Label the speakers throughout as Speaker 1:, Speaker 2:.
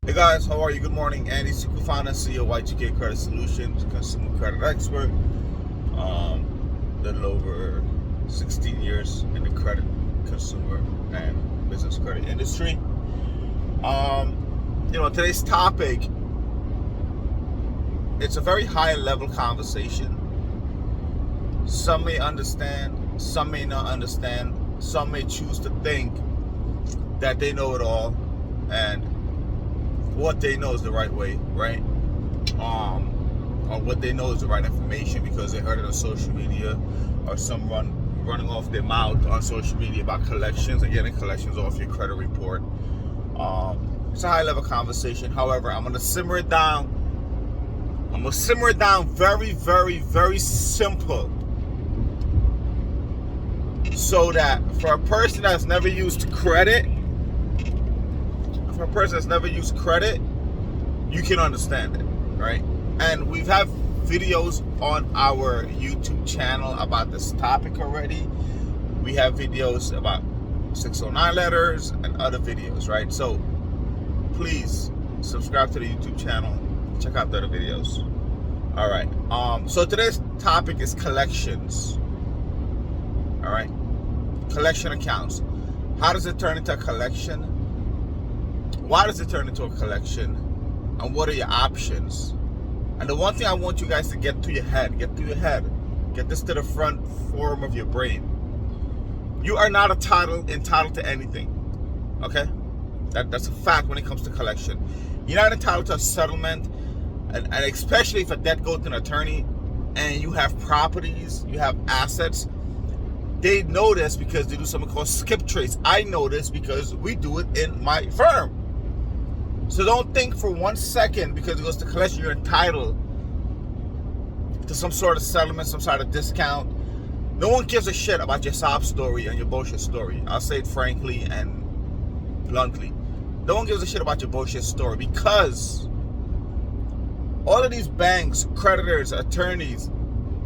Speaker 1: Hey guys, how are you? Good morning. Andy, co-founder and CEO of Y2K Credit Solutions, consumer credit expert. Little over 16 years in the credit, consumer, and business credit industry. Today's topic, it's a very high level conversation. Some may understand, some may not understand, some may choose to think that they know it all and what they know is the right way, right? Or what they know is the right information because they heard it on social media, or someone running off their mouth on social media about collections and getting collections off your credit report. It's a high level conversation. However, I'm gonna simmer it down. Very, very, very simple. So that for a person that's never used credit, you can understand it, right? And we've had videos on our YouTube channel about this topic already. We have videos about 609 letters and other videos, right? So please subscribe to the YouTube channel, check out the other videos. All right. So today's topic is collections. All right. Collection accounts. How does it turn into a collection? Why does it turn into a collection? And what are your options? And the one thing I want you guys to get through your head, get this to the front form of your brain. You are not entitled to anything. Okay? That's a fact when it comes to collection. You're not entitled to a settlement, and especially if a debt goes to an attorney and you have properties, you have assets. They know this because they do something called skip trace. I know this because we do it in my firm. So don't think for 1 second because it goes to collection you're entitled to some sort of settlement, some sort of discount. No one gives a shit about your sob story and your bullshit story. I'll say it frankly and bluntly. No one gives a shit about your bullshit story because all of these banks, creditors, attorneys,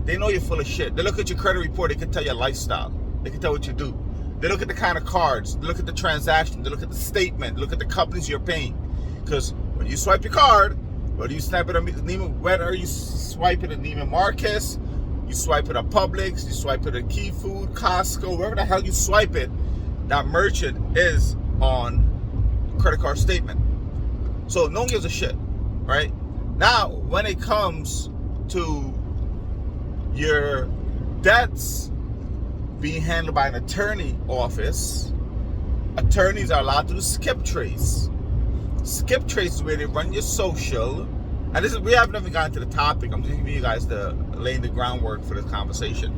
Speaker 1: they know you're full of shit. They look at your credit report, they can tell your lifestyle. They can tell what you do. They look at the kind of cards, they look at the transaction, they look at the statement, they look at the companies you're paying. Because when you swipe your card, whether you swipe it at Neiman Marcus, you swipe it at Publix, you swipe it at Key Food, Costco, wherever the hell you swipe it, that merchant is on credit card statement. So no one gives a shit, right? Now, when it comes to your debts being handled by an attorney office, attorneys are allowed to do skip trace. Skip trace is where they run your social, and this is, we haven't even gotten to the topic. I'm just giving you guys laying the groundwork for this conversation.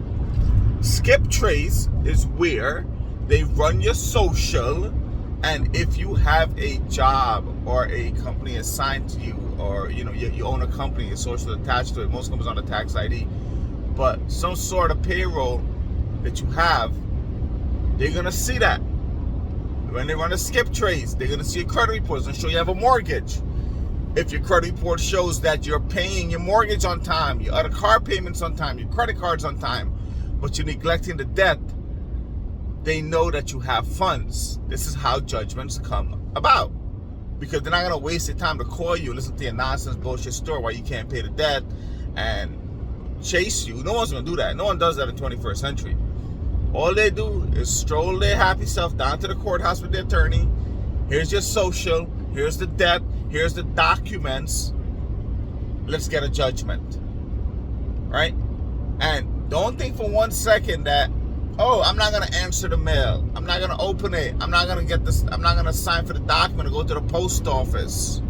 Speaker 1: Skip trace is where they run your social, and if you have a job or a company assigned to you, or you own a company, your social attached to it. Most companies on a tax ID, but some sort of payroll that you have, they're gonna see that. When they run a skip trace, they're gonna see your credit reports and show you have a mortgage. If your credit report shows that you're paying your mortgage on time, your other car payments on time, your credit cards on time, but you're neglecting the debt, they know that you have funds. This is how judgments come about. Because they're not gonna waste their time to call you and listen to your nonsense bullshit story why you can't pay the debt and chase you. No one's gonna do that. No one does that in the 21st century. All they do is stroll their happy self down to the courthouse with the attorney. Here's your social, here's the debt, here's the documents. Let's get a judgment, right? And don't think for 1 second that, oh, I'm not gonna answer the mail, I'm not gonna open it, I'm not gonna get this, I'm not gonna sign for the document and go to the post office.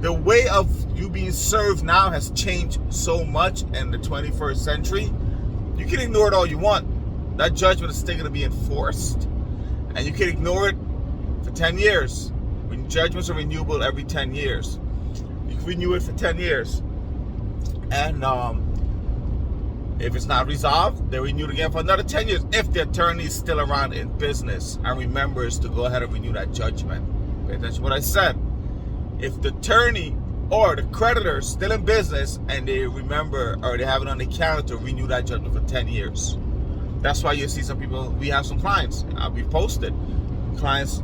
Speaker 1: The way of you being served now has changed so much in the 21st century. You can ignore it all you want. That judgment is still going to be enforced. And you can ignore it for 10 years. When judgments are renewable every 10 years. You can renew it for 10 years. And if it's not resolved, they renew it again for another 10 years. If the attorney is still around in business and remembers to go ahead and renew that judgment. Pay attention to what I said. If the attorney or the creditor is still in business and they remember or they have it on the calendar to renew that judgment for 10 years. That's why you see some people, we have some clients, we've posted, clients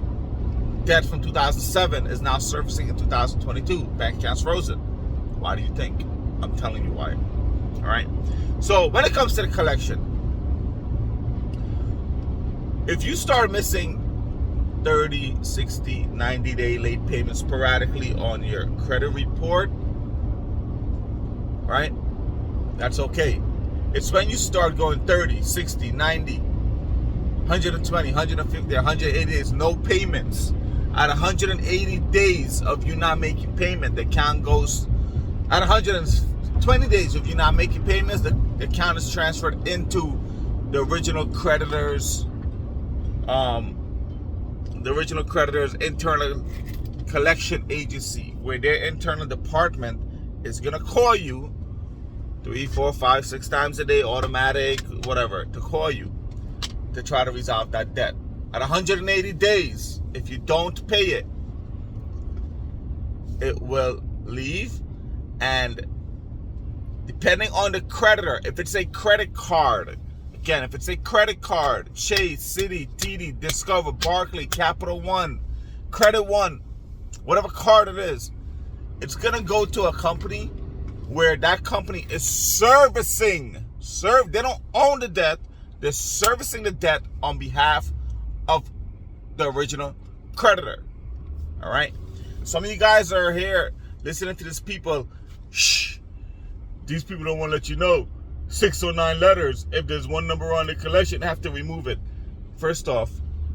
Speaker 1: debt from 2007 is now surfacing in 2022. Bank accounts frozen. Why do you think? I'm telling you why. All right. So when it comes to the collection, if you start missing 30, 60, 90-day late payments sporadically on your credit report, right? That's okay. It's when you start going 30, 60, 90, 120, 150, 180 days, no payments. At 180 days of you not making payment, the account goes, at 120 days of you not making payments, the account is transferred into the original creditor's internal collection agency, where their internal department is gonna call you 3, 4, 5, 6 times a day, automatic, whatever, to call you to try to resolve that debt. At 180 days, if you don't pay it, it will leave. And depending on the creditor, if it's a credit card, again, if it's a credit card, Chase, Citi, TD, Discover, Barclays, Capital One, Credit One, whatever card it is, it's gonna go to a company where that company is servicing. They don't own the debt. They're servicing the debt on behalf of the original creditor. All right. Some of you guys are here listening to these people. Shh. These people don't want to let you know. 609 letters. If there's one number on the collection, have to remove it. First off,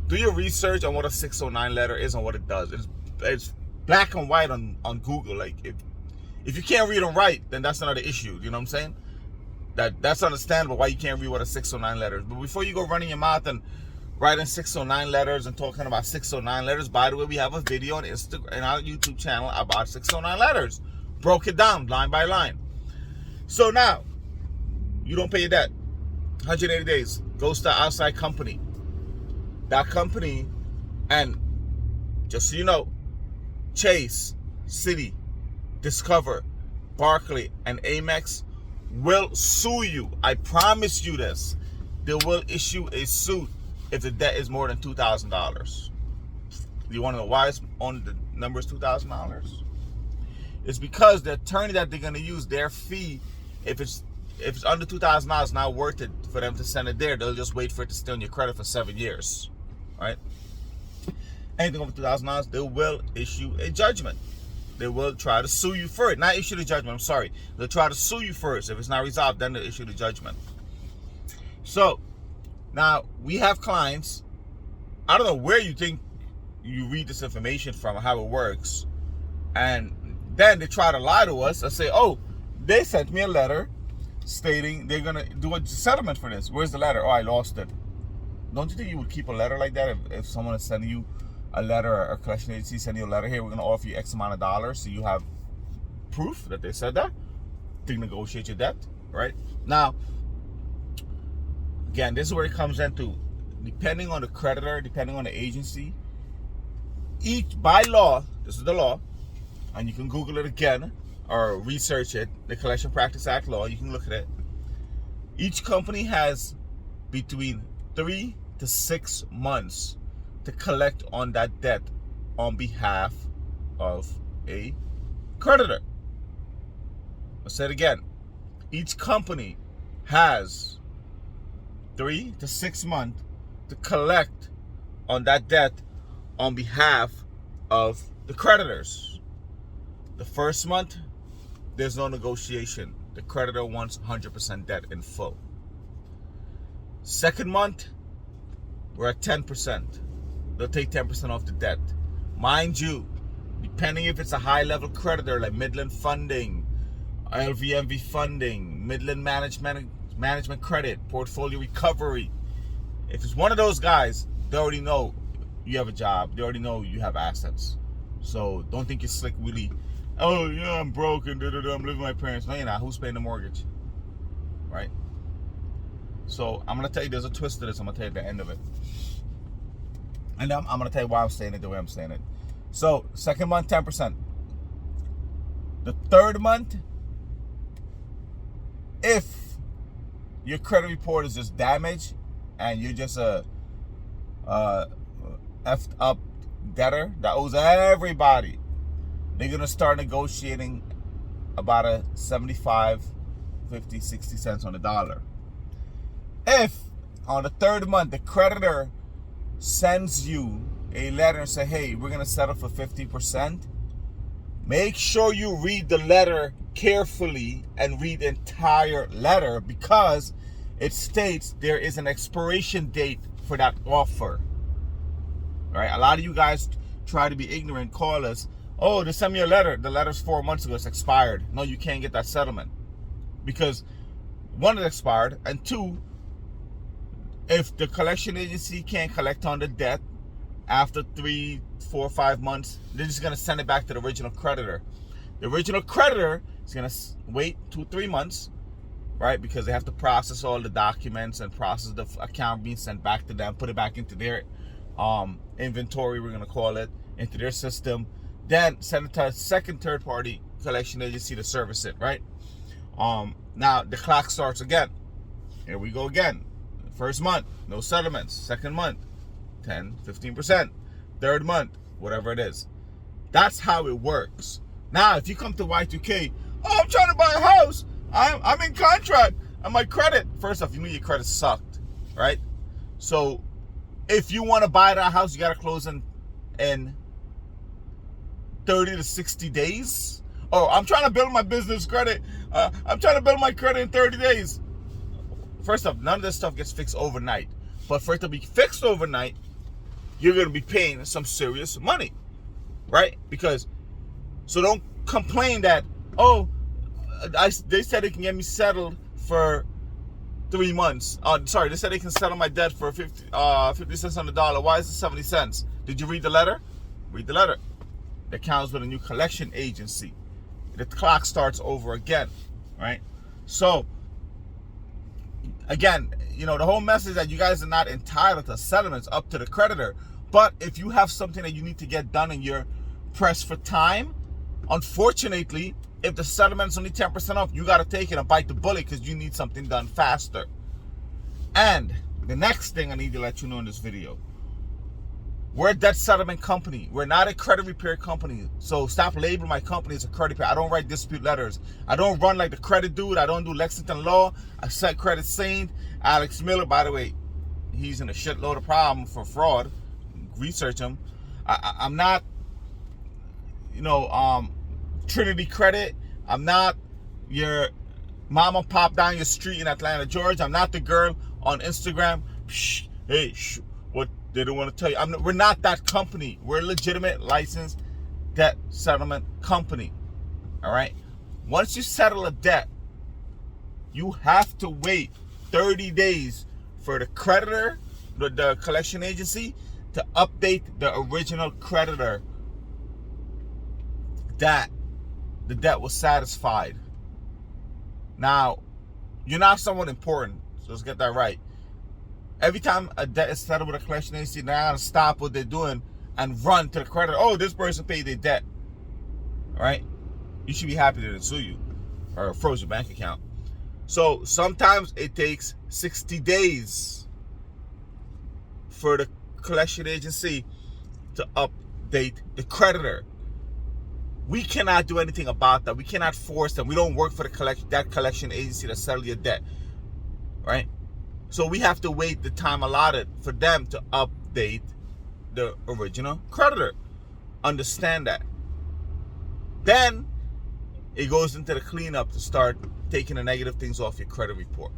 Speaker 1: do your research on what a 609 letter is and what it does. It's black and white on Google. Like if you can't read and write, then that's not an issue. You know what I'm saying? That's understandable why you can't read what a 609 letter is. But before you go running your mouth and writing 609 letters and talking about 609 letters, by the way, we have a video on Instagram and our YouTube channel about 609 letters. Broke it down line by line. So now, you don't pay your debt. 180 days. Goes to outside company. That company, and just so you know, Chase, Citi, Discover, Barclays, and Amex will sue you. I promise you this. They will issue a suit if the debt is more than $2,000. You want to know why it's on the number is $2,000? It's because the attorney that they're going to use, their fee, if it's under $2,000, it's not worth it for them to send it there. They'll just wait for it to stay on your credit for 7 years. Right? Anything over $2,000, they will issue a judgment. They will try to sue you for it. Not issue the judgment, I'm sorry. They'll try to sue you first. If it's not resolved, then they'll issue the judgment. So, now, we have clients. I don't know where you think you read this information from or how it works. And then they try to lie to us and say, oh, they sent me a letter stating they're going to do a settlement for this. Where's the letter? Oh, I lost it. Don't you think you would keep a letter like that if someone is sending you a letter, or a collection agency sending you a letter, here, we're going to offer you X amount of dollars, so you have proof that they said that, to negotiate your debt, right? Now, again, this is where it comes into, depending on the creditor, depending on the agency, by law, this is the law, and you can Google it again, or research it, the Collection Practice Act law, you can look at it. Each company has between 3 to 6 months to collect on that debt on behalf of a creditor. I'll say it again. Each company has 3 to 6 months to collect on that debt on behalf of the creditors. The first month, there's no negotiation. The creditor wants 100% debt in full. Second month, we're at 10%. They'll take 10% off the debt. Mind you, depending if it's a high-level creditor like Midland Funding, LVMV Funding, Midland Management Credit, Portfolio Recovery, if it's one of those guys, they already know you have a job. They already know you have assets. So don't think you're slick Willie. Oh, yeah, I'm broke and I'm living with my parents. No, you're not. Who's paying the mortgage? Right? So I'm going to tell you, there's a twist to this. I'm going to tell you at the end of it. And I'm going to tell you why I'm saying it the way I'm saying it. So, second month, 10%. The third month, if your credit report is just damaged and you're just a effed up debtor that owes everybody, they're going to start negotiating about a 75, 50, 60 cents on the dollar. If on the third month the creditor sends you a letter and say, hey, we're going to settle for 50%, make sure you read the letter carefully and read the entire letter, because it states there is an expiration date for that offer. All right? A lot of you guys try to be ignorant, call us, oh, they sent me a letter. The letter's 4 months ago. It's expired. No, you can't get that settlement. Because one, it expired, and two, if the collection agency can't collect on the debt after 3, 4, 5 months, they're just going to send it back to the original creditor. The original creditor is going to wait 2-3 months, right? Because they have to process all the documents and process the account being sent back to them, put it back into their inventory, we're going to call it, into their system. Then send it to a second, third party collection agency to service it, right? Now the clock starts again. Here we go again. First month, no settlements. Second month, 10, 15%. Third month, whatever it is. That's how it works. Now, if you come to Y2K, oh, I'm trying to buy a house. I'm in contract. And my credit, first off, you know your credit sucked, right? So if you want to buy that house, you got to close in 30 to 60 days. Oh, I'm trying to build my business credit. I'm trying to build my credit in 30 days. First off, none of this stuff gets fixed overnight. But for it to be fixed overnight, you're going to be paying some serious money, right? Because, so don't complain that, oh, they said they can get me settled for 3 months. Sorry, they said they can settle my debt for 50 cents on the dollar. Why is it 70 cents? Did you read the letter? Read the letter. That counts with a new collection agency. The clock starts over again, right? So, again, you know, the whole message that you guys are not entitled to settlements, up to the creditor. But if you have something that you need to get done and you're pressed for time, unfortunately, if the settlement's only 10% off, you got to take it and bite the bullet because you need something done faster. And the next thing I need to let you know in this video, we're a debt settlement company. We're not a credit repair company. So stop labeling my company as a credit repair. I don't write dispute letters. I don't run like the credit dude. I don't do Lexington Law. I set credit saint. Alex Miller, by the way, he's in a shitload of problem for fraud. Research him. I'm not, you know, Trinity Credit. I'm not your mom and pop down your street in Atlanta, Georgia. I'm not the girl on Instagram. Psh, hey, what they don't want to tell you. We're not that company. We're a legitimate licensed debt settlement company. All right. Once you settle a debt, you have to wait 30 days for the creditor, the collection agency, to update the original creditor that the debt was satisfied. Now, you're not someone important, so let's get that right. Every time a debt is settled with a collection agency, they're going to stop what they're doing and run to the creditor. Oh, this person paid their debt. All right? You should be happy that they sue you or froze your bank account. So sometimes it takes 60 days for the collection agency to update the creditor. We cannot do anything about that. We cannot force them. We don't work for that collection agency to settle your debt, right? So we have to wait the time allotted for them to update the original creditor. Understand that. Then it goes into the cleanup to start taking the negative things off your credit report.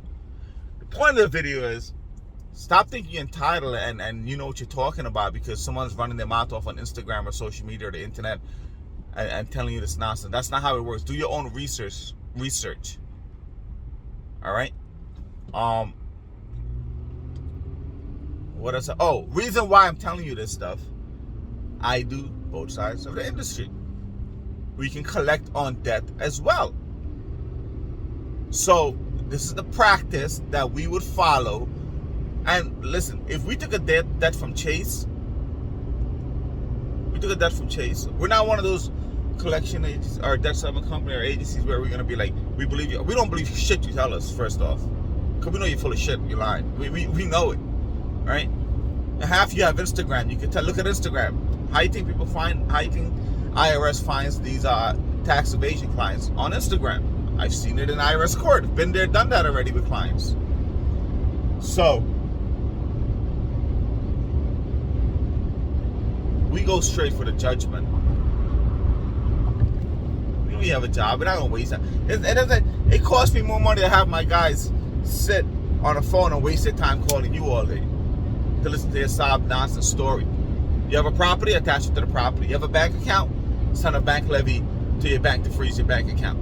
Speaker 1: The point of the video is, stop thinking you're entitled and you know what you're talking about because someone's running their mouth off on Instagram or social media or the internet and telling you this nonsense. That's not how it works. Do your own research. All right. What else? Oh, reason why I'm telling you this stuff. I do both sides of the industry. We can collect on debt as well. So this is the practice that we would follow. And listen, if we took a debt from Chase, we're not one of those collection agencies or debt settlement company or agencies where we're gonna be like, we believe you. We don't believe shit you tell us. First off, because we know you're full of shit. You're lying. We know it, right? And half you have Instagram. You can tell. Look at Instagram. How you think IRS finds these tax evasion clients? On Instagram. I've seen it in IRS court. Been there, done that already with clients. So we go straight for the judgment. We have a job. We're not gonna waste time. It costs me more money to have my guys sit on the phone and waste their time calling you all day to listen to your sob nonsense story. You have a property, attach it to the property. You have a bank account, send a bank levy to your bank to freeze your bank account.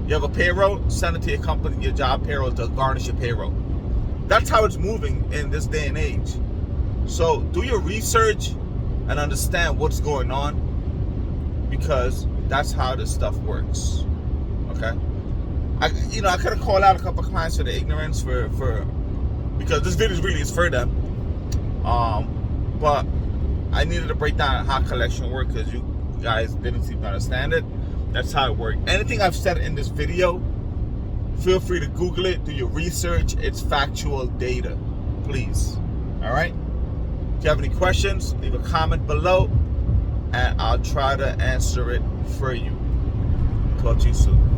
Speaker 1: You have a payroll, send it to your company, your job payroll to garnish your payroll. That's how it's moving in this day and age. So do your research and understand what's going on, because that's how this stuff works. Okay? I could have called out a couple of clients for the ignorance because this video really is for them. But I needed to break down how collection works because you guys didn't seem to understand it. That's how it works. Anything I've said in this video, feel free to Google it, do your research. It's factual data, please. All right? If you have any questions, leave a comment below and I'll try to answer it for you. Talk to you soon.